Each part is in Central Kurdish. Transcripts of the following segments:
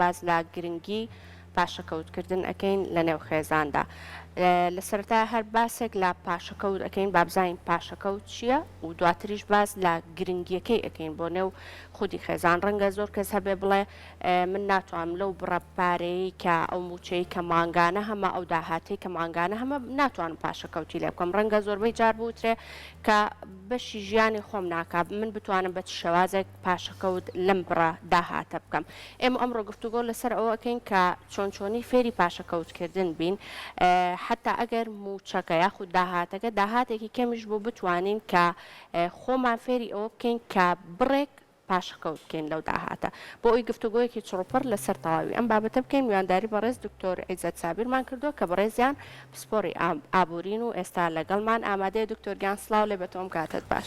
باز لە گرنگی پاشەکەوتکردن ئەەکەین لە نێو خێزاندا. لە سەرەتا هەر باسێک لە پاشەکەوت ئەەکەین بابزین پاشەکەوت چییە و دواتریش باز لە گرنگیەکەی ئەەکەین بۆ نێو خودی خێزان. ڕەنگە زۆر کەس هەبێ بڵێ من ناتوانم لەو بڕەپارەیە کە ئەو موچەی کە مانگانە هەمە ئەو داهاتی کە مانگانە هەمە ناتوانم پاشەکەوتی لێ بکەم. ڕەنگە زۆربەی جار بوترێ کە بەشی ژیانی خۆم ناکات من بتوانم بە شێوازێک پاشەکەوت لەم بڕە داهاتە بکەم. ئێمە ئەمڕۆ گفتوگۆ لەسەر ئەوەکەین کە چۆنی فێری پاشەکەوتکردن بین حتا ئەگەر موچەکە یاخود داهاتەکە داهاتێکی کەمیش بۆ بتوانین کە خۆمان فێری ئەوە بکەین کە بڕێک پاشەکەوت بکەین لەو داهاتە. بۆ ئەوی گفتوگۆیەکی چڕوپڕ لەسەر تەواوی ئەم بابەتە بکەین. میوانداری بەڕێز دکتۆر عیزەت سابیرمان کردووە کە بەڕێزیان پسپۆری ئابوورین و ئێستا لەگەڵمان ئامادەیە. دکتۆر گیان سڵاو لێ بێتەوە کاتت باش.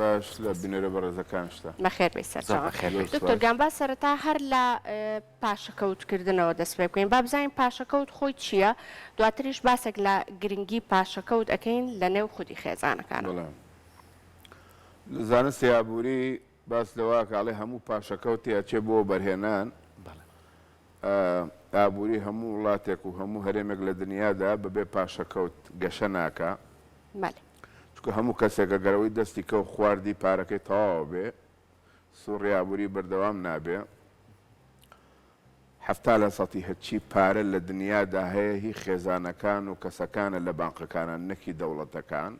باش لە بینەرە بەڕێزەکانشتا بەخێر بێی سەرچاوە. دکتۆر گیان با سەرەتا هەر لە پاشەکەوتکردنەوە دەست پێ بکەین. با بزانین پاشەکەوت خۆی چییە، دواتریش باسێک لە گرنگی پاشەکەوت ئەەکەین لە نێو خودی خێزانەکان. زانستی ئابووری باس لەواکڵێ هەموو پاشەکەوتی ئەچێ بۆ بەرهێنان ئابووری هەموو وڵاتێک و هەموو هەرێمێک لە دنیادا بەبێ پاشەکەوت گەشە ناکە. چکە هەموو کەسێکە گەرەوەی دەستی کە و خواردی پارەکەی تەواو بێ سوڕی ئابووری بەردەوام نابێ. 70% هەچی پارە لە دنیادا هەیە هی خێزانەکان و کەسەکانە لە بانقەکانە نەکی دەوڵەتەکان.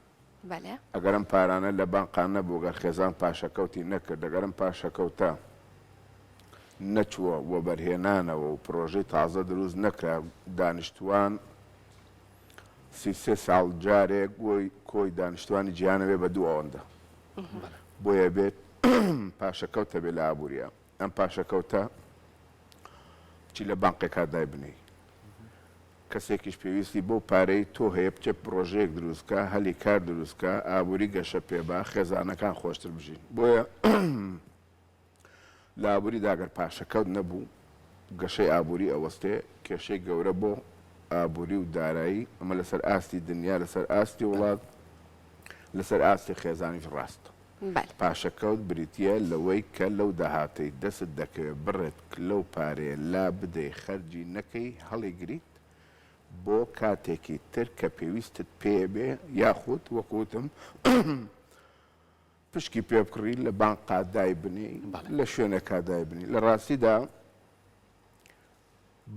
ئەگەرم پارانە لە بانقان نەبوو گەر خێزان پاشەکەوتی نەکرد ئەگەرم پاشەکەوتە نەچووە وە بەرهێنانەوە و پرۆژەی تازە دروست نەکرا دانیشتوان 33 ساڵ جارێک کۆی دانیشتوانی جیهانەوێ بە دوو ئەوەندە بۆیە بێت پاشەکەوتە بێ لە ئابووریە. ئەم پاشەکەوتە چی لە بانقێکا دای بنی کەسێکیش پێویستی بۆ پارەی تۆ هەیە بچێ پرۆژەیەک دروستکە هەلی کار دروستکە ئابووری گەشە پێبا خێزانەکان خۆشتر بژین. بۆیە لە ئابووری داگەر پاشەکەوت نەبوو گەشەی ئابووری ئەوەستێ کێشەی گەورە بۆ ئابووری و دارایی ئەمە لەسەر ئاستی دنیا لەسەر ئاستی وڵات لەسەر ئاستی خێزانی ڕاست. پاشەکەوت بریتە لەوەی کە لەو داهاتەی دەست دەکەوێت بڕێت لەو پارەیە لا بدەی خەرجی نەکەی هەڵیگریت بۆ کاتێکی تر کە پێویستت پێبێ یاخود وەکوتم پشکی پێ بکڕی لە بانقا دای بنی لە شوێنێکا دای بنی. لە ڕاستیدا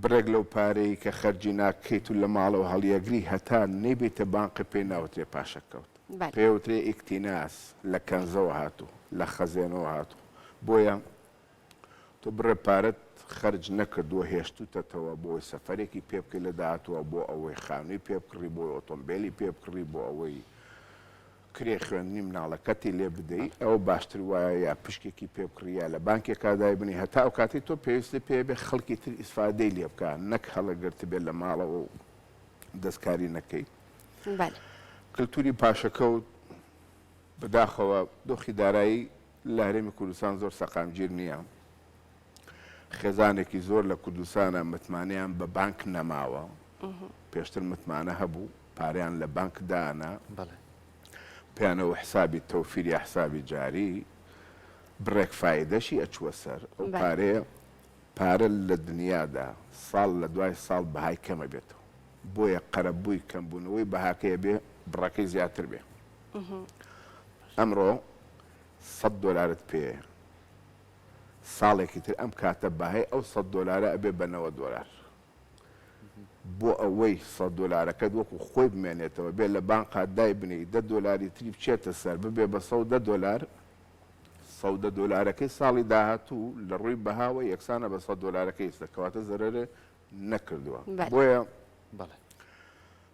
برێک لەو پارەی کە خەرجی ناکەیت و لە ماڵەوە هەڵیەگری هەتا نەیبێتە بانقی پێی ناوترێ پاشەکەوت پێوترێ ئیکتیناس لە کەنزەوە هاتوو لە خەزێنەوە هاتوو. بۆیە تۆ بڕێ پارەت خەرج نەکردووە هێشتوتەتەوە بۆی سەفەرێکی پێ بکەی لە داهاتووە بۆ ئەوەی خانووی پێ بکڕی بۆ ئۆتۆمبیلی پێ بکڕی بۆ ئەوەی کرێ خوێندنی مناڵەکەتی لێ بدەیت ئەو باشتر وایە یا پشکێکی پێ بکڕیا لە بانکێکا دای بنی هەتا ئەو کاتی تۆ پێویستی پێبێ خەڵکی تر ئیسفادەی لێ بکە نەک هەڵەگرت بێت لە ماڵەوە و دەستکاری نەکەیت. کللتوری پاشەکەوت بەداخەوە دۆخی دارایی لە هەرێمی کوردستان زۆر سەقامگیر نییە. خێزانێکی زۆر لە کوردستانە متمانیان بە بانک نەماوە پێشتر متمانە هەبوو پارەیان لە بانک دانا پێیانەوە حسابی تەوفیری حسابی جاری بڕێک فایدەشی ئەچووە سەر ئەو پارەیە پارە لە دنیادا ساڵ لە دوای ساڵ بەهای کەمە بێتەوە بۆیە قەرەبووی کەمبوونەوەی بەهاکەیە بێ بڕەکەی زیاتر بێ. ئەمڕۆ $100 پێەیە ساڵێکی تر ئەم کاتە بەهای ئەو $100 ئەبێ بە $90 بۆ ئەوەی $100کەت وەکو خۆی بمێنێتەوە بێ لە بانقا دای بنی $10 تری بچێتە سەر ببێ بە $100 $100کەی ساڵی داهاتوو لە ڕووی بەهاوە یەکسانە بە $100کەی دەکەواتە زەرەرە نەکردووە. بۆیە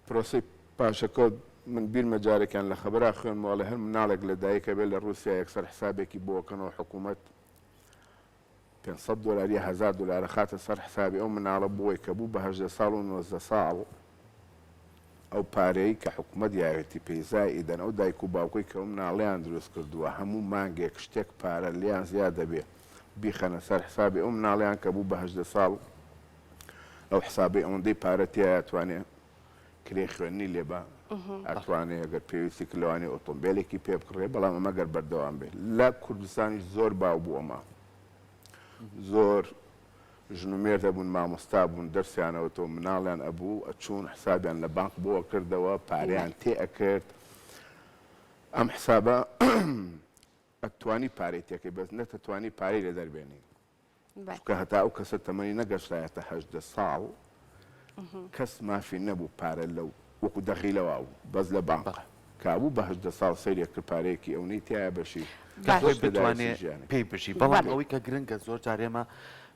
پرۆسی پاشەکەوت من بیرمە جارێکیان لە خەبەرا خوێنمەوە لە هەر مناڵێک لە دایکە بێت لە رووسیا یەکسەر حسابێکی بۆکەنەوە حکوومەت $500 یا $1000 خاتە سەر حسابی ئەو مناڵە بۆی کە بوو بە 18 ساڵ و 19 ساڵ ئەو پارەی کە حکوومەت یاوێتی پێیزای ئیدەن ئەو دایک و باوکۆی کە ئەو مناڵیان دروست کردووە هەموو مانگێک شتێک پارە لیان زیاد دەبێ بیخەنە سەر حسابی ئەو مناڵیان کە بوو بە 18 ساڵ ئەو حسابی ئەوەندەی پارەتیە ئەتوانێت کرێ خوێنی لێبە ئەتوانێت ئەگەر پێویستی کلەوانی ئۆتۆمبیلێکی پێ بکڕێ بەڵام ئەمە گەر بەردەوام بێت لە کوردستانی زۆر باو بوو ئەمە زۆر ژنومێر دەبوون مامۆستا بوون دەرسیانەوەتەوە مناڵیان ئەبوو ئەچوون حسابیان لە بانک بۆ کردەوە پارەیان تێ ئەکرد ئەم حسابە ئەتوانی پارەی تێکەی بەس نەتەتوانی پارەی لە دەربێنی کە هەتا ئەو کەسە تەمەنی نەگەشتایەتە 18 ساڵ کەس مافی نەبوو پارە لەو وەکو دەخیلەوە بەس لە بانک کابوو بە 18 ساڵ سەیرێک کرد پارەیەکی ئەوەی تایە بەشی خۆی بتوانێت پێی بژی بەڵام ئەوەی کە گرنگە زۆر جارێمە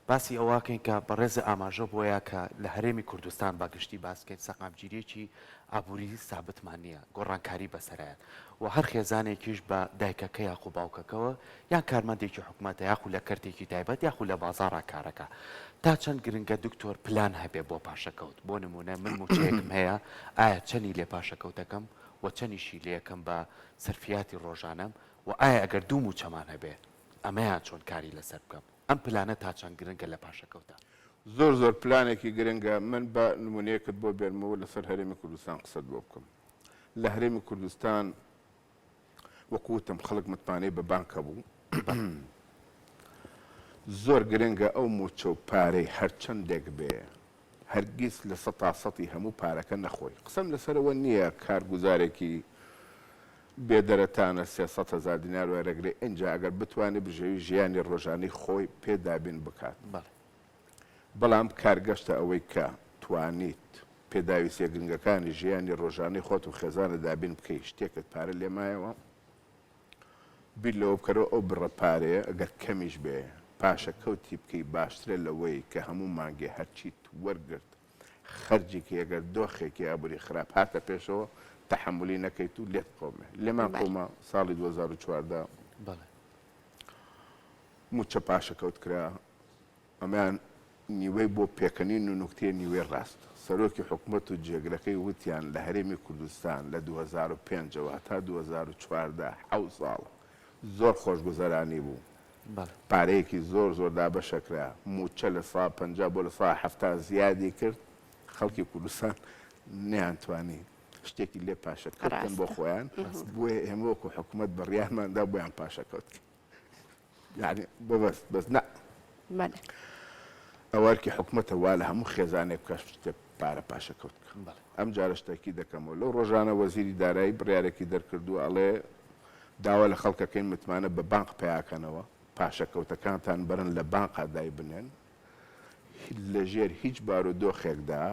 باسی ئەوواکەین کە بەڕێزە ئاماژە بۆیە کە لە هەرێمی کوردستان باگشتی باسکەین سەقامگیریەکی ئابووری سابتمان نییە گۆڕانکاری بەسەرایەن و هەر خێزانێکیش بە دایکەکە یاخو باوکەکەەوە یان کارمەندێکی حکوومەتە یاخو لە کەرتێکی تایبەت یاخو لە بازاڕا کارەکە تا چەند گرنگە دکتۆر پلان هەبێ بۆ پاشەکەوت بۆ نمونە من موچەیەکم هەیە ئایا چەندی لێ پاشەکەوتەکەم و چەندیشی لێەکەم بە سەرفیاتی ڕۆژانەم و ئایا ئەگەر دوو موچەمان هەبێ ئەمەیان چۆن کاری لەسەر بکەم ئەم پلانە تا چەند گرنگە لە پاشەکەوتە زۆر پلانێکی گرنگە من بە نمونەیەکت بۆ بێنمەوە لەسەر هەرێمی کوردستان قسەت بۆ بکەم لە هەرێمی کوردستان وەکوتم خەڵک متمانەی بە بانکە بوو زۆر گرنگە ئەو موچە و پارەی هەرچەندێک بێ هەرگیز لە سەتی هەموو پارەکە نەخۆی قسەم لەسەرەوە نییە کارگوزارێکی بێدەرەتانە 300,000 دینار وەرەگرێ ئەنجا ئەگەر بتوانێت بژێوی ژیانی ڕۆژانەی خۆی پێدابین بکات بەڵام کارگەشتە ئەوەی کە توانیت پێداویستە گرنگەکانی ژیانی ڕۆژانەی خۆت و خێزانە دابین بکەی شتێکت پارە لێمایەوە بیر لەوە بکەرەوە ئەو بڕە پارەیە ئەگەر کەمیش بێ پاشە کەوتی بکەی باشترێ لەوەی کە هەموو مانگێ هەرچیت وەرگرت خەرجێکی ئەگەر دۆخێکی ئابووری خراپ هاتە پێشەوە تحملی نەکەیت و لێت قۆمێ لێمان قۆمە ساڵی 2014 موچە پاشەکەوت کرا ئەمان نیوەی بۆ پێکەنین و نوکتێ نیوەی ڕاست سەرۆکی حکوومەت و جێگرەکەی وتیان لە هەرێمی کوردستان لە 2005 تا 2014 حەوت ساڵ زۆر خۆشگوزەرانی بوو پارەیەکی زۆر دابەشەکرا موچە لە سا 50 بۆ لە سا 70 زیادی کرد خەڵکی کوردستان نەیانتوانی شتێکی لێ پاشەکەوتن بۆ خۆیان بۆیە ئێمە وەکو حکوومەت بڕیارماندا بۆیان پاشەکەوت یعنی بەس نە ئەوەرکی حکوومەتە وا لە هەموو خێزانێک بکەش شتێ پارە پاشەکەوت ئەم جارە شتێکی دەکەمەوە لەو ڕۆژانە وەزیری دارایی بڕیارێکی دەرکردو ئەڵێ داوا لە خەڵکەکەین متمانە بە بانک پیاکەنەوە پاشەکەوتەکانتان بەرن لە بانقا دای بنێن لەژێر هیچ بارودۆخێکدا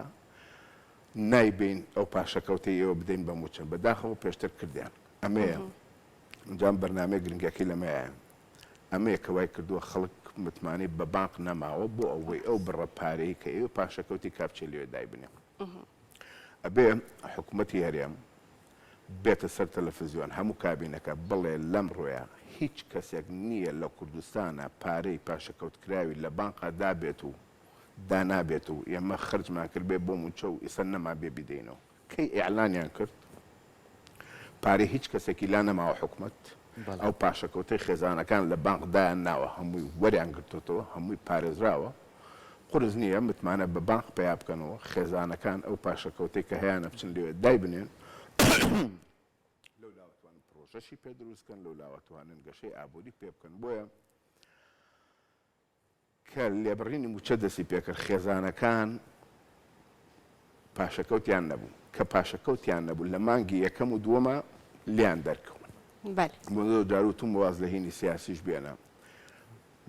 نایبین ئەو پاشەکەوتی ئێوە بدەین بە موچەن بەداخەوە پێشتر کردیان ئەمەیە ئەنجام بەرنامەی گرنگەکەی لەمەیە ئەمەیە کەوای کردووە خەڵک متمانی بە بانک نەماوە بۆ ئەوەی ئەو بڕە پارەی کە ئێوە پاشەکەوتی کاپچێ لێوێ دای بنێن ئەبێ حکوومەتی هەرێم بێتە سەر تەلەڤیزیۆن هەموو کابینەکە بڵێ لەم ڕۆیە هیچ کەسێک نییە لە کوردستانە پارەی پاشەکەوتکراوی لە بانقا دابێت و دانابێت و ئێمە خرجمان کرد بێ بۆ موچە و ئیسە نەما بێ بدەینەوە کەی ئیعلانیان کرد پارەی هیچ کەسێکی لا نەماوە حکوومەت ئەو پاشەکەوتەی خێزانەکان لە بانقدایان ناوە هەمووی وەریان گرتوتەوە هەمووی پارێزراوە قرس نییە متمانە بە بانق پیا بکەنەوە خێزانەکان ئەو پاشەکەوتەی کە هەیەە بچن لێوێ دای بنێن لەو لاوەتوانن پرۆژەشی پێ دروستکەن لەو لاوەتوانن گەشەی ئابووری پێ بکەن بۆیە کە لێبڕینی موچە دەستی پێکرد خێزانەکان پاشەکەوتیان نەبوو کە پاشەکەوتیان نەبوو لە مانگی یەکەم و دووەمە لیان دەرکەون جاروتم واز لە هینی سیاسیش بێنە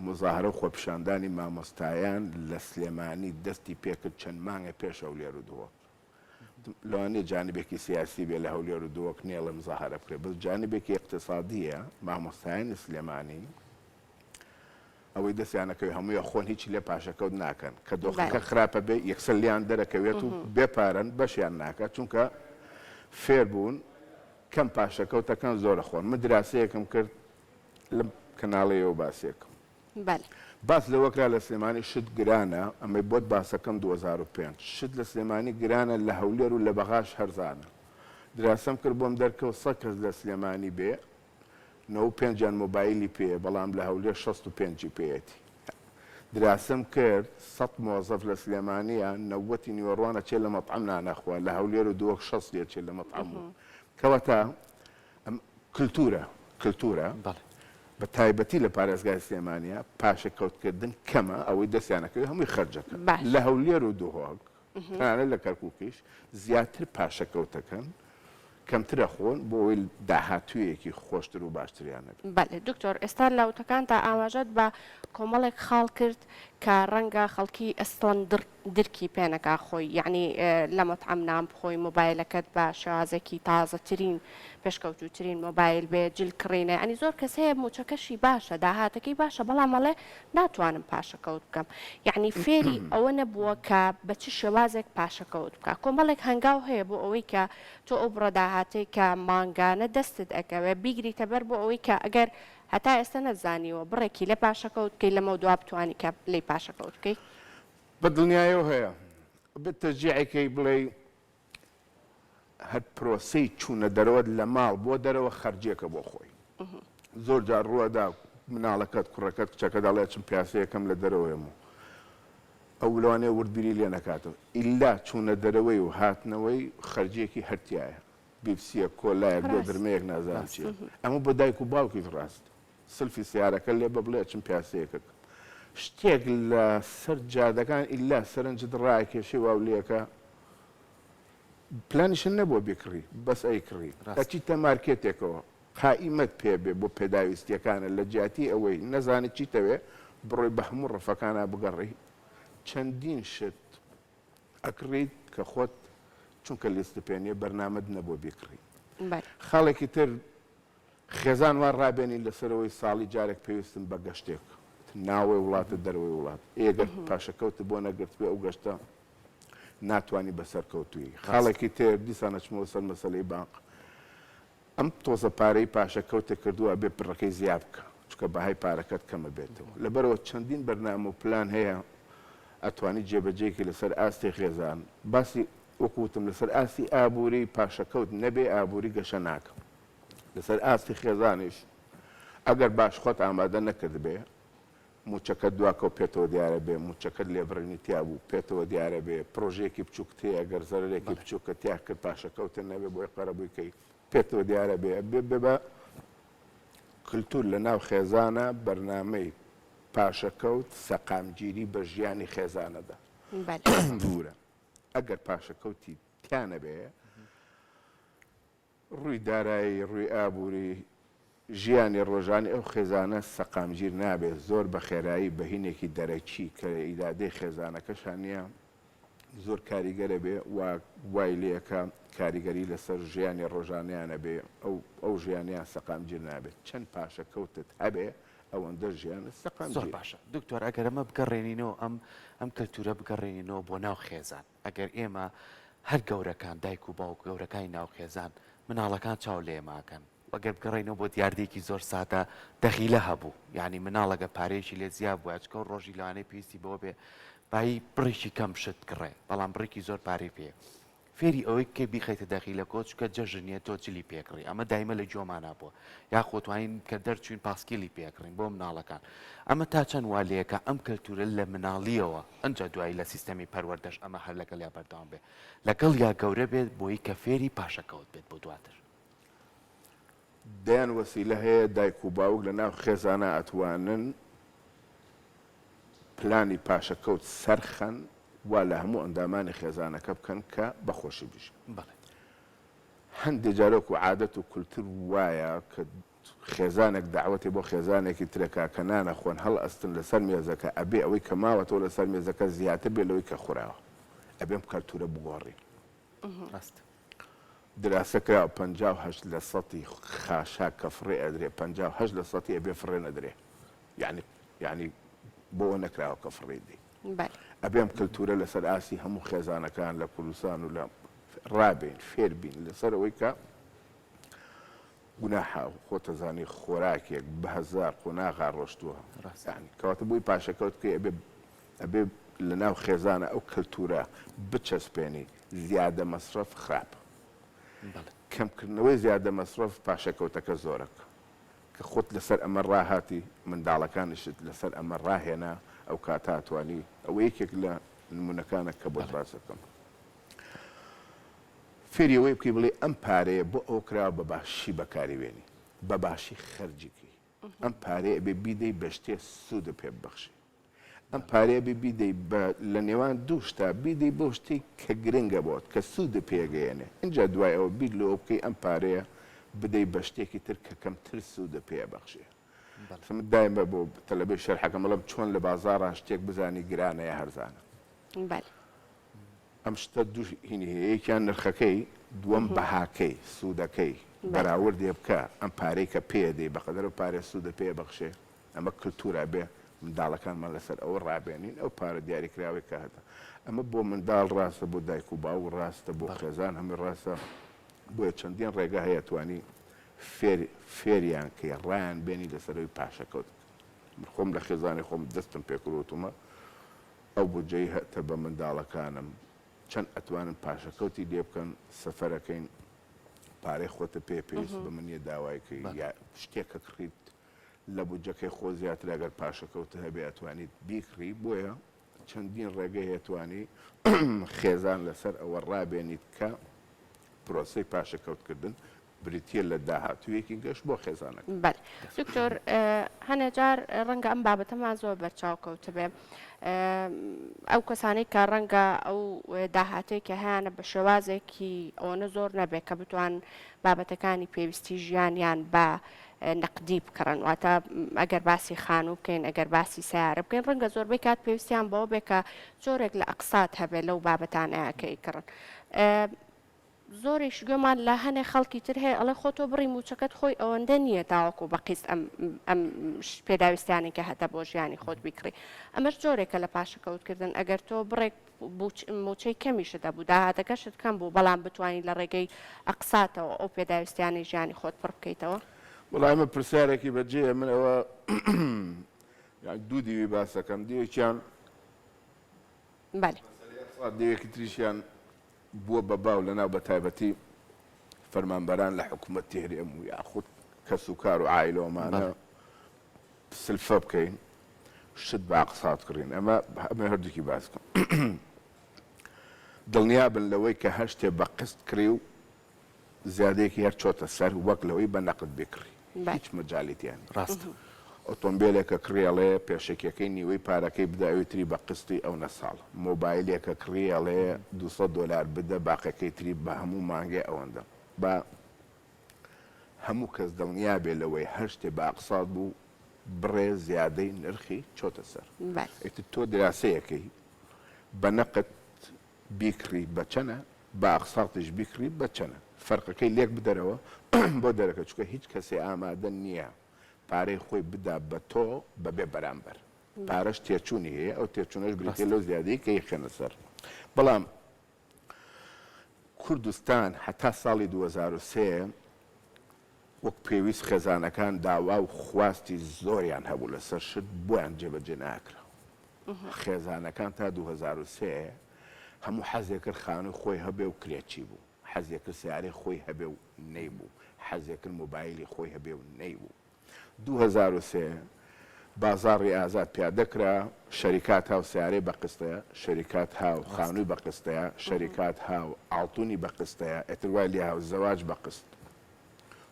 مزاهرە و خۆپیشاندانی مامۆستایان لە سلێمانی دەستی پێکرد چەند مانگە پێش هەولێر و دووە لەوانەیە جانبێکی سیاسی بێ لە هەولێر و دووەک نێڵە مزاهرە بکرێت بەس جانبێکی اقتصادیە مامۆستایانی سلێمانی ئەوەی دەستیانەکەوی هەموویە خۆن هیچی لێ پاشەکەوت ناکەن کە دۆخەکە خراپە بێ یەکسەر لیان دەرەکەوێت و بێپارن بەشیان ناکات چونکە فێر بوون کەم پاشەکەوتەکان زۆرە خۆن من دراسەیەکم کرد لەم کەناڵەیەوە باسیەکەم باس لەوەکرا لە سلێمانی شت گرانە ئەمەی بۆت باسەکەم 2005 شت لە سلێمانی گرانە لە هەولێر و لە بەغاش هەرزانە دراسەم کرد بۆم دەرکەوت 100 کەس لە سلێمانی بێ 95 مۆبایلی پێ بەڵام لە هەولێر 65 پێەتی دراسەم کرد 100 مۆزەف لە سلێمانیە 90 نیوەڕوانە چێ لە مەطعەم نانەخوا لە هەولێر و دووەک 60 چێ لە مەطعەم بوو کەواتە کلتورە بە تایبەتی لە پارێزگای سلێمانیا پاشەکەوتکردن کەمە ئەوەی دەستیانەکەوێت هەمووی خەرجەکەن لە هەولێر و دووهۆک تەنانەت لە کەرکووکیش زیاتر پاشەکەوتەکەن کەمترە خۆن بۆ ئەوەی داهاتوویەکی خۆشتر و باشتریانە بەڵێ دکتۆر ئێستا لاوتەکانتە ئاماژەت بە کۆمەڵێک خاڵ کرد کە ڕەنگە خەڵکی ئەستۆن درکی پێنەکە خۆی یعنی لە مەتعەم نام بخۆی مۆبایلەکەت بە شازێکی تازەترین پێشکەوتوترین مۆبایل بێ جل کڕینە ئەنی زۆر کەس هەیە موچەکەشی باشە داهاتەکەی باشە بەڵام مەڵێ ناتوانم پاشەکەوت بکەم یعنی فێری ئەوە نەبووە کە بە چ شێوازێک پاشەکەوت بکە کۆمەڵێک هەنگاو هەیە بۆ ئەوەی کە تۆ ئەو بڕەداهاتەی کە مانگانە دەستت ئەکەوێ بیگریتە بەر بۆ ئەوەی کە ئەگەر هەتا ئێستا نەزانیوە بڕێکی لە پاشەکەوتکەی لەمە دوا بتوانانی کە لی پاشەکەوتکەی بە دڵنیایەوە هەیە بێت تەرجیعەکەی بڵێ هەر پرۆسەی چوونە دەرەوەت لە ماڵ بۆ دەرەوە خەرجیەکە بۆ خۆی زۆر جار ڕووەدا مناڵەکەت کوڕەکەت کچەکە دەڵێ چم پیاسەیەکەم لە دەرەوەیمە ئەو لەوانەیە وردبیری لێ نەکاتەوە ئیلا چوونە دەرەوەی و هاتنەوەی خەرجیەکی هەرتیایە بیپسیە کۆلایەک دۆ درمەیەک نازان چیە ئەمە بۆ دایک و باوکی ڕاست سلفی سیارەکە لێ بە بڵێ چم پیاسەیەکە شتێک لە سەر جادەکان ئیلا سەرنجت ڕاکێشی واولێکە پلانیشن نەبووە بێکڕی بەس ئەی کڕی ئەچیتە مارکێتێکەوە قائیمەت پێ بێ بۆ پێداویستیەکانە لە جیاتی ئەوەی نەزانێت چیتەوێ بڕۆی بە هەموو ڕفەکانە بگەڕی چەندین شت ئەکڕیت کە خۆت چونکە لیست پێنیە بەرنامەت نەبووە بێکڕی خاڵێکی تر خێزان وان ڕابێنی لەسەرەوەی ساڵی جارێک پێویستن بە گەشتێک ناوەی وڵاتە دەروەوەی وڵات ئێگەر پاشەکەوت بۆ نەگرت بێ ئەو گەشتە ناتوانانی بەسەرکەوتوی خاڵێکی تر دیسانە چمەوە سەر مەسەلەی بانق ئەم تۆزە پارەی پاشەکەوتە کردووە بێ پڕەکەی زیاب بکە چکە بەهای پارەکەت کەمە بێتەوە لەبەرەوە چەندین بەرنامە و پلان هەیە ئەتوانی جێبەجێکی لەسەر ئاستی خێزان باسی وەکوتم لەسەر ئاستی ئابووری پاشەکەوت نەبێ ئابووری گەشە ناکەم لەسەر ئاستی خێزانیش ئەگەر باش خۆت ئامادە نەکرد بێ موچەکە دواکە و پێتەوە دیارە بێ موچەکەت لێبڕنی تیا بوو پێتەوە دیارە بێ پرۆژێکی بچووک تێ ئەگەر زەرێکی بچووکە تیا کرد پاشەکەوتە نەبێ بۆی قەرەبوویکەی پێتەوە دیارە بێ بێ بە کللتور لە ناو خێزانە بەرنامەی پاشەکەوت سەقامگیری بە ژیانی خێزانەدا دوورە ئەگەر پاشەکەوتی تیانە بێ ڕووی دارایی ڕووی ئابووری ژیانی ڕۆژانی ئەو خێزانە سەقامگیر نابێت زۆر بە خێرایی بەهینێکی دەرەکی کە ئیدادەی خێزانەکەشانە زۆر کاریگەرە بێ وای لەکە کاریگەری لەسەر ژیانی ڕۆژانیانە بێ ئەو ژیانیان سەقامگیر نابێت چەند پاشەکەوتت هەبێ ئەوەندە ژیانە سەقام زۆر باشە دکتۆر ئەگەر ئەمە بگەڕێنینەوە ئەم کەلتورە بگەڕێنینەوە بۆ ناو خێزان ئەگەر ئێمە هەر گەورەکان دایک و باوک گەورەکانی ناو خێزان مناڵەکان چاو لێماکەن وەگەر بگەڕێنەوە بۆ دیاردێکی زۆر سادە دەخیلە هەبوو یعنی مناڵەگە پارێکی لێ زیاب بووە چکە ڕۆژی لەوانەیە پێویستی بۆ بێ بای بڕێکی کەم شت کڕێ بەڵام بڕێکی زۆر پارەی پێ فێری ئەوەی کە بیخەیتە دەخیلە کۆچ کە جەژنیە تۆ جلی پێکڕی ئەمە دایمە لە جۆمانە بووە یا خۆتوانین کە دەرچوین پاسکیلی پێکڕین بۆ مناڵەکان ئەمە تا چەند والەیەکە ئەم کەلتورە لە مناڵیەوە ئەنجا دوایی لە سیستەمی پەروەردەش ئەمە هەر لەگەڵ یا بەردەوام بێ لەگەڵ یا گەورە بێت بۆی کە فێری پاشەکەوت بێت بۆ دواتر دەیان وەسیلە هەیە دایک و باوک لە ناو خێزانە ئەتوانن پلانی پاشەکەوت سەرخەن وا لە هەموو ئەندامانی خێزانەکە بکەن کە بەخۆشی بژن هەندێک جارێک و عادەت و کولتور وایە کە خێزانێک داوەتی بۆ خێزانێکی ترەکە کە نانە خۆن هەڵ ئەستن لەسەر مێزەکە ئەبێ ئەوەی کە ماوەتەوە لەسەر مێزەکە زیاتر بێ لەوەی کە خوراوە ئەبێم کەلتورە بگۆڕی دراسەکە 58% خاشا کە فڕێ ئەدرێ 58% ئەبێ فڕێ نەدرێ یعنی بۆ نەکراوە کە فڕێ دی ئەبێم کەلتورە لەسەر ئاسی هەموو خێزانەکان لە کوردستان و لە ڕابین فێربین لەسەر ئەوەی کە گوناحا خۆتەزانی خۆراکێک بە هەزار قۆناغا ڕۆشتووە کەواتە بووی پاشەکەوتکە ئەبێ لە ناو خێزانە ئەو کەلتورە بچەسپێنی زیادە مەسرەف خراپ کەمکردنەوەی زیادە مەسرەف پاشەکەوتەکە زۆرەکە کە خۆت لەسەر ئەمە ڕاهاتی منداڵەکانیشت لەسەر ئەمە ڕاهێنا ئەو کاتاتوانی ئەوە یەکێک لە نمونونەکانە کە بۆ ڕاستەکەم فێریەوەی بکەی بڵێ ئەم پارەیە بۆ ئەو کراوە بە باشی بەکاریوێنی بە باشی خەرجیکی ئەم پارەیە بێ بیدەی بە شتێ سوودە پێ ببەخشی ئەم پارەیە بێ بیدەی لە نێوان دوو شتا بیدەی بۆ شتێک کە گرنگە بۆت کە سوودە پێگەیەنێ اینجا دوای ئەوە بیر لەوە بکەی ئەم پارەیە بدەی بە شتێکی تر کە کەمتر سوودە پێ بەخشێ دایمە بۆ تەلەبەی شەرحەکە مەڵم چۆن لە بازاڕ شتێک بزانی گرانەیە هەرزانە ئەم شتە دوو هینی هەیە یەکیان نرخەکەی دووەم بەهاکەی سوودەکەی بەراوردێ بکە ئەم پارەی کە پێدەی بەقەدەر و پارێ سوودە پێ بەخشێ ئەمە کلتورە بێ منداڵەکانمان لەسەر ئەوە ڕابێنین ئەو پارە دیاریکراوی کە هەتا ئەمە بۆ منداڵ ڕاستە بۆ دایک و باو ڕاستە بۆ خێزان هەمووی ڕاستە بۆیە چەندین ڕێگە هەیە توانی فێریان کە ڕایان بێنی لەسەرەوەی پاشەکەوت خۆم لە خێزانی خۆم دەستم پێکڕوتمە ئەو بودجەی هەتە بە منداڵەکانم چەند ئەتوانن پاشەکەوتی لێ بکەن سەفەرەکەین پارەی خۆتە پێویست بە منیە داوایکەی یا شتێکە کڕیت لە بودجەکەی خۆ زیاتر ئەگەر پاشەکەوتە هەبێ ئەتوانیت بیکڕی بۆیە چەندین ڕێگەی هێتوانی خێزان لەسەر ئەوە ڕابێنیت کە پرۆسەی پاشەکەوتکردن بریتە لە داهاتوویەکی گەشت بۆ خێزانەکە. دکتۆر هەنێ جار ڕەنگە ئەم بابەتەمان زۆر بەرچاوکەوتە بێ ئەو کەسانەی کە ڕەنگە ئەو داهاتوی کە هیانە بە شێوازێکی ئەوەنە زۆر نەبێت کە بتوان بابەتەکانی پێویستی ژیانیان بە نەقدی بکڕن واتە ئەگەر باسی خانوو بکەین ئەگەر باسی سیارە بکەین ڕەنگە زۆربەی کات پێویستیان بەوە بێ کە زۆرێک لە ئەقسات هەبێت لەو بابەتانەیەکەی کڕن. زۆریش گوێمان لە هەنێ خەڵکی تر هەیە ئەڵێ خۆ تۆ بڕی موچەکەت خۆی ئەوەندە نییە تاوەکو بە قیست ئەم پێداویستیانی کە هەتە بۆ ژیانی خۆت بیکڕی ئەمەش جۆرێکە لە پاشەکەوتکردن ئەگەر تۆ بڕێک موچەی کەمیشت دەبوو داهاتەکەشت کەم بوو بەڵام بتوانین لە ڕێگەی ئەقساتەوە ئەو پێداویستیانی ژیانی خۆت پڕ بکەیتەوە. وڵای ئەمە پرسیارێکی بەجێ من ئەوە دوو دیوی باسەکەم دیوێکیان دیوێکی تریشیان بووە بە باو لەناو بە تایبەتی فەرمانبەران لە حکوومەتی هەرێم و یاخود کەس و کار و عایلۆمانە سلفە بکەین شت بە ئەقسات کڕین ئەمە هەردووکی باس بکەم دڵنیابن لەوەی کە هەر شتێ بە قست کڕی و زیادەیەکی هەر چۆتە سەر وەک لەوەی بە نەقد بکڕی هیچ مەجالیتیان ڕاستە ئۆتۆمبیلێکە کڕیاڵێ پێشێکەکەی نیوەی پارەکەی بداوی تری بە قستی ئەو نەساڵ مۆبایلێکە کڕیاڵێ $200 بدە باقەکەی تری بە هەموو مانگێ ئەوەندە بە هەموو کەس دڵنیا بێ لەوەی هەر شتێ بە ئەقسات بوو بڕێ زیادەی نرخی چۆتە سەر تۆ دراسەیەکەی بە نەقد بیکڕی بە چەنە بە ئەقساتش بیکڕی بە چەنە فەرقەکەی لێک بدەرەوە بۆ دەرەکە چکە هیچ کەسێ ئامادە نییە پارەی خۆی بدا بە تۆ بەبێ بەرامبەر پارەش تێچوونی هەیە ئەو تێچوونەش بریتێ لەو زیادەی کە یخێنە سەر بەڵام کوردستان حتا ساڵی 2003 وەک پێویست خێزانەکان داوا و خواستی زۆریان هەبوو لەسەر شت بۆیان جێبەجێ ناکرا خێزانەکان تا 2003 هەموو حەزێک کرد خانووی خۆی هەبێ و کرێکی بوو حەزێک کرد سیارەی خۆی هەبێ و نەیبوو حەزێک کرد مۆبایلی خۆی هەبێ و نەیبوو 2003 بازاڕی ئازاد پیادەکرا شەریکات هاو سیارەی بە قستەیە شەریکات هاو خانووی بە قستەیە شەریکات هاو ئاڵتونی بە قستەیە ئەتروای لێ هاو زەواج بە قست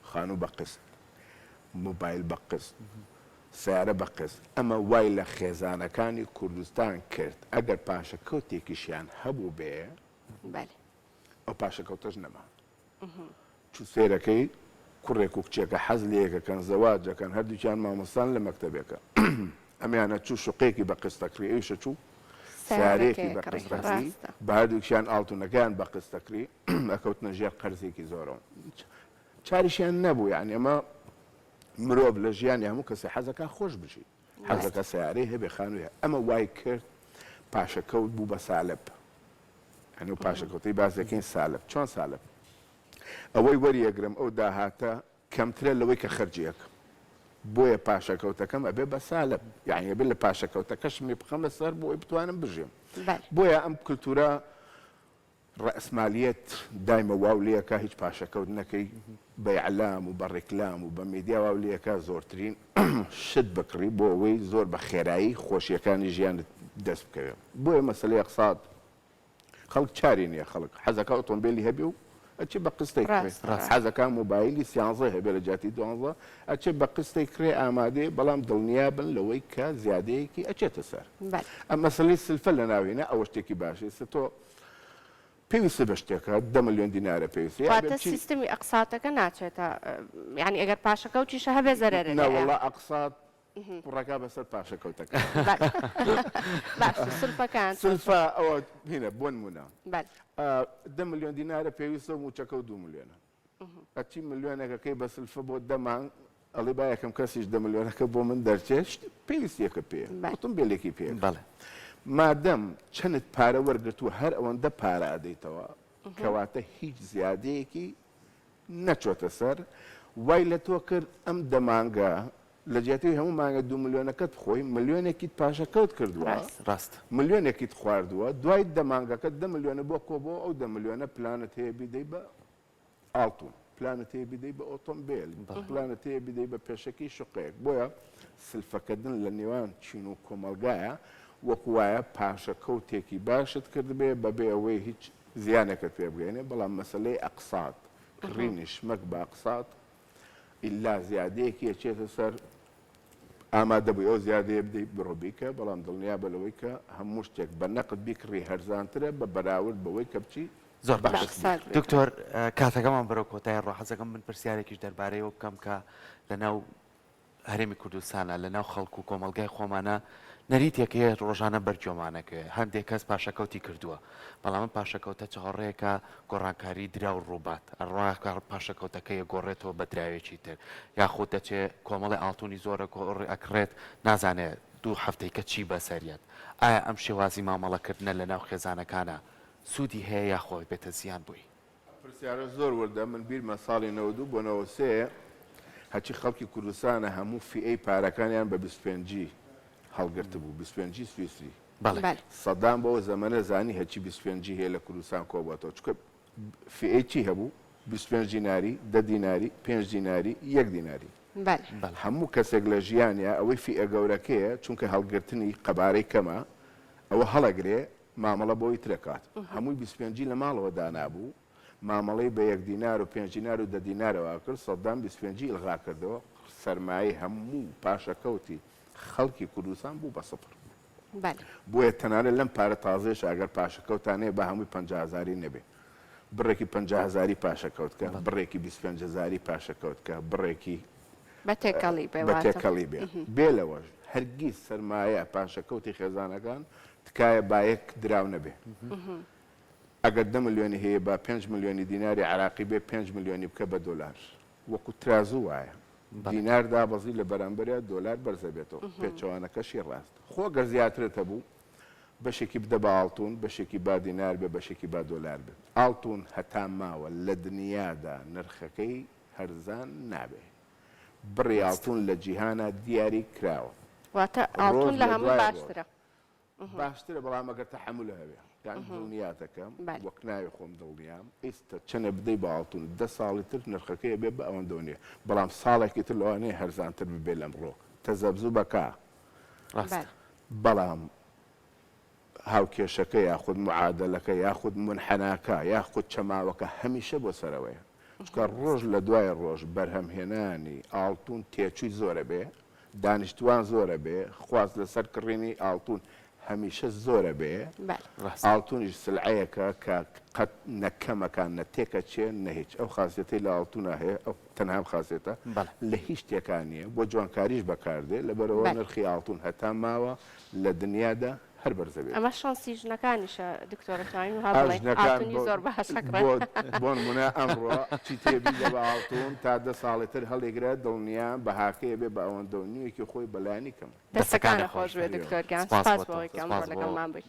خانوو بە قست مۆبایل بە قست سیارە بە قست ئەمە وای لە خێزانەکانی کوردستان کرد ئەگەر پاشەکەوتێکیشیان هەبوو بێ ئەو پاشەکەوتەش نەما چوو سێرەکەی کوڕێک و کچێکە حەز لەیەکەکەن زەواجەکەن هەردووکیان مامۆستان لە مەکتەبێکە ئەمیانە چوو شوقێکی بە قستەکری ئەویشە چوو سیارێکی بە قستەکری بە هەردووکیان ئاڵتونەکەیان بە قستەکری ئەکەوتنە ژێر قەرزێکی زۆرەوە چاریشیان نەبوو یعنی ئەمە مرۆڤ لە ژیانی هەموو کەسی حەزەکە خۆش بژی حەزەکە سیارەی هەبێ خانوویە ئەمە وای کرد پاشەکەوت بوو بە سالب هەنوو پاشەکەوتی باز دەکەین سالب چۆن سالب ئەوەی وەریەگرم ئەو داهاتە کەمترە لەوەی کە خەرجیەکە بۆیە پاشەکەوتەکەم ئەبێ بە سالب یعنی ئەبێ لە پاشەکەوتەکەشمی بخەم لەسەر بۆی بتوانم بژێم بۆیە ئەم کولتورە ڕەسمالیەت دایمە واولەکە هیچ پاشەکەوت نەکەی بە ئیعلام و بە ڕێکلام و بە میدیا واولەکە زۆرترین شت بکڕی بۆ ئەوەی زۆر بە خێرایی خۆشیەکانی ژیانت دەست بکەوێت بۆیە مەسەلەی ئەقسات خەڵک چاری نییە خەڵک حەزەکە ئۆتۆمبیلی هەبێ و ئەچێ بە قستەی کرێ حەزەکان مۆبایلی سیانزە هەبێ لە جاتی دوانزە ئەچێ بە قستەی کرێ ئامادەی بەڵام دڵنیا بن لەوەی کە زیادەیەکی ئەچێتە سەر ئەم مەسەلەی سلفە لە ناوێنە ئەوە شتێکی باشی تۆ پێویستە بە شتێکە 10 ملیۆن دینارە پێویستە سیستمی ئەقساتەکە ناچێتە یعنی ئەگەر پاشەکەوتیشە هەبێ زەرەرە ناوەڵا ئەقسات ڕێگا بەسەر پاشەکەوتەکە سلفەکان سلفە ئەوە هینە بۆ نمونە 10 ملیۆن دینارە پێویستە موچەکە و 2 ملیۆنە ئەچی ملیۆنێکەکەی بە سلفە بۆ دەمان ئەڵێ با یەکەم کەسیش 10 ملیۆنەکە بۆ من دەرچێت پێویستیەکە پێ ئۆتۆمبیلێکی پێ مادەم چەند پارە وەرگرتووە هەر ئەوەندە پارە ئەدەیتەوە کەواتە هیچ زیادەیەکی نەچۆتە سەر وای لە تۆ کرد ئەم دەمانگە لە جیاتی هەموو مانگە 2 ملیۆنەکەت خۆی ملیۆنێکیت پاشەکەوت کردووە ڕاست ملیۆنێکیت خواردووە دوای دەمانگەکە 10 ملیۆنە بۆ کۆ بۆ ئەو 10 ملیۆنە پلانت هەیە بیدەی بە ئاڵتون پلانت هەیە بیدەی بە ئۆتۆمبیل پلانت هەیە بیدەی بە پێشەکی شوقەیەک بۆیە سلفەکردن لە نێوان چین و کۆمەلگایە وەکو وایە پاشەکەوتێکی باشت کرد بێ بەبێ ئەوەی هیچ زیانێکت پێ بگەێنێ بەڵام مەسلەی ئەقسات کڕینی شمەک بە ئەقسات ئیلا زیادەیەکی ئەچێتە سەر ئامادە بووی ئەو زیادەیە بدەیت بڕۆبیکە بەڵام دڵنیا بە لەوەی کە هەموو شتێک بە نەقت بیکڕی هەرزانترە بە بەراورد بەوەی کە بچی زۆر باش دکتۆر کاتەکەمان بەرەو کۆتای ڕۆحەزەکەم من پرسیارێکیش دەربارەیەوە بکەم کە لەناو هەرێمی کوردستانە لەناو خەڵکو و کۆمەلگای خۆمانە نەریتێکەیە ڕۆژانە بەرجۆمانەکە هەندێک کەس پاشەکەوتی کردووە بەڵام پاشەکەوتە چاڕەیەکە گۆڕانکاری درا و ڕووبات ئەڕواکە پاشەکەوتەکەی گۆڕێتەوە بە دراوێکی تر یاخود دەچێت کۆمەڵی ئاڵتونی زۆرە گۆڕی ئەکرێت نازانێت 2 هەفتەیکە چی بەسەریەت ئایا ئەم شێوازی مامەڵەکردنە لەناو خێزانەکانە سوودی هەیە یاخۆی بێتە زیان بووی پرسیارە زۆر وەردە من بیرمە ساڵی 92 بۆ 93 هەچی خەڵکی کوردستانە هەموو فئەی پارەکانیان بە 25 هەڵگرت بوو 25 سویسری سەدام بەوە زەمانە زانی هەچی 25 هەیە لە کوردستان کۆبەتەوە چکە فئەی چی هەبوو 25 دیناری 10 دیناری 5 دیناری 1 دیناری هەموو کەسێک لە ژیانیا ئەوەی فئە گەورەکەیە چونکە هەڵگرتنی قەبارەی کەمە ئەوە هەڵەگرێ مامەڵە بۆی ترەکات هەمووی 25 لە ماڵەوە دانابوو مامەڵەی بە 1 دینار و 5 دینار و 10 دینارەوە کرد سەدام 25 ئلغا کردەوە سەرمایە هەموو پاشەکەوتی خەڵکی کوردستان بوو بە سەفر بۆیە تەنانەت لەم پارە تازێش ئەگەر پاشەکەوتانەیە بە هەمووی 50,000 نەبێ بڕێکی 50,000 پاشەکەوتکە بڕێکی 25,000 پاشەکەوتکە بڕێکی بەتێکەڵی بێ بێ لەوەش هەرگیز سەرمایە پاشەکەوتی خێزانەکان تکایە بایەک دراو نەبێ ئەگەر 10 ملیۆنی هەیە بە 5 ملیۆنی دیناری عراقی بێ 5 ملیۆنی بکە بە دۆلار وەکو ترازوو وایە دینار دابەزی لە بەرامبەرە دۆلار بەرزە بێتەوە پێچەوانەکەشی ڕاست خۆ گەر زیاترێتە بوو بەشێکی بدە بە ئاڵتون بەشێکی با دینار بێ بەشێکی با دۆلار بێت ئاڵتون هەتا ماوە لە دنیادا نرخەکەی هەرزان نابێ بڕی ئاڵتون لە جیهانە دیاری کراوە واتە ئاڵتون لە هەموو باشترە باشترە بەڵام ئەگەر تەحەمولە هەبێ دڵنیاتەکەم وەک ناوی خۆم دڵنیام ئێستا چەنە بدەی بە ئاڵتون 10 ساڵی تر نرخەکەی بێ بە ئەوەندە نیە بەڵام ساڵێکی تر لەوانەیە هەرزانتر ببێ لەمڕۆ تەزەبزوو بەکا بەڵام هاوکێشەکە یاخود معادلەکە یاخود منحەناکە یاخود چەماوەکە هەمیشە بۆ سەرەوەیە چکە ڕۆژ لە دوای ڕۆژ بەرهەمهێنانی ئاڵتون تێچووی زۆرە بێ دانیشتوان زۆرە بێ خواست لەسەر کڕینی ئاڵتون هەمیشە زۆرە بێ ئاڵتونیش سلعەیەکە کە قەت نەکەمەکان نەتێکە چێ نەهیچ ئەو خاصیەتەی لە ئاڵتونە هەیە ئەو تەنها خاصیەتە لە هیچ شتێکان نییە بۆ جوانکاریش بەکاردێ لەبەرەوە نرخی ئاڵتون هەتا ماوە لە دنیادا هەر بەرزە بێت ئەمە شانسی ژنەکانیشە دکتۆرەکانی ئاڵتونی زۆر بۆ نمونە ئەمڕۆ چی تێبی لە بە ئاڵتون تا 10 ساڵی تر هەڵێگرە دڵنیا بەهاکەیە بێ بە ئەوەندە و نیوێکی خۆی بەلایانی کەم دەستەکانە خۆش بێ دکتۆرگیان سپاس بۆ ئەوەی کە ئەمڕۆ لەگەڵمان بوویت